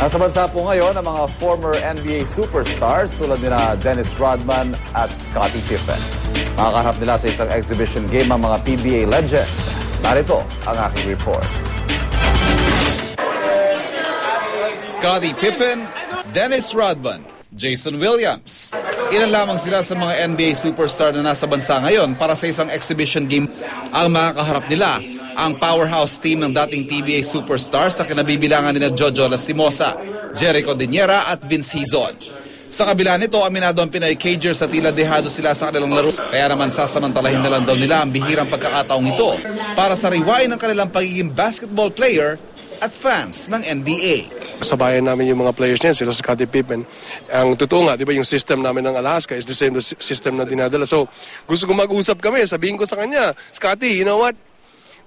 Nasa bansa po ngayon ang mga former NBA superstars tulad nila Dennis Rodman at Scottie Pippen. Makakaharap nila sa isang exhibition game ang mga PBA legend. Narito ang aking report. Scottie Pippen, Dennis Rodman, Jason Williams. Ilan lamang sila sa mga NBA superstar na nasa bansa ngayon para sa isang exhibition game. Ang makakaharap nila ang powerhouse team ng dating PBA superstars sa kinabibilangan nila Jojo Lastimosa, Jericho Diniera at Vince Hizon. Sa kabila nito, aminado ang Pinoy Cagers sa tila dehado sila sa kanilang laro. Kaya naman sasamantalahin na lang daw nila ang bihirang pagkakataong ito para sariwain ang kanilang pagiging basketball player at fans ng NBA. Sabayan namin yung mga players niyan, sila Scottie Pippen. Ang totoo nga, di ba yung system namin ng Alaska is the same system na dinadala. So, gusto ko mag-usap kami, sabihin ko sa kanya, Scottie, you know what?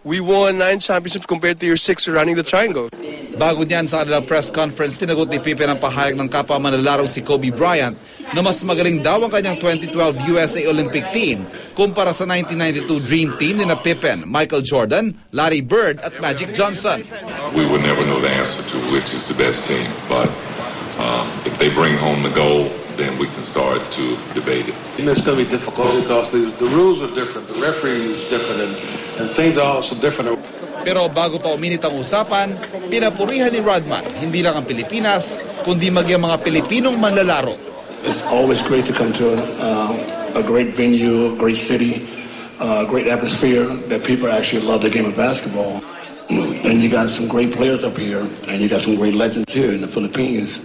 We won 9 championships compared to your 6 running the triangle. Bago niyan sa kanilang press conference, tinagot ni Pippen ang pahayag ng kapwa manlalarong si Kobe Bryant na mas magaling daw ang kanyang 2012 USA Olympic team kumpara sa 1992 Dream Team ni na Pippen, Michael Jordan, Larry Bird at Magic Johnson. We would never know the answer to which is the best team, but if they bring home the gold, then we can start to debate it. It's going to be difficult because the rules are different, the referee is different, and things are also different. Pero bago pa uminit ang usapan, pinapurihan ni Rodman hindi lang ang Pilipinas, kundi maging mga Pilipinong manlalaro. It's always great to come to a great venue, a great city, a great atmosphere that people actually love the game of basketball. And you got some great players up here, and you got some great legends here in the Philippines.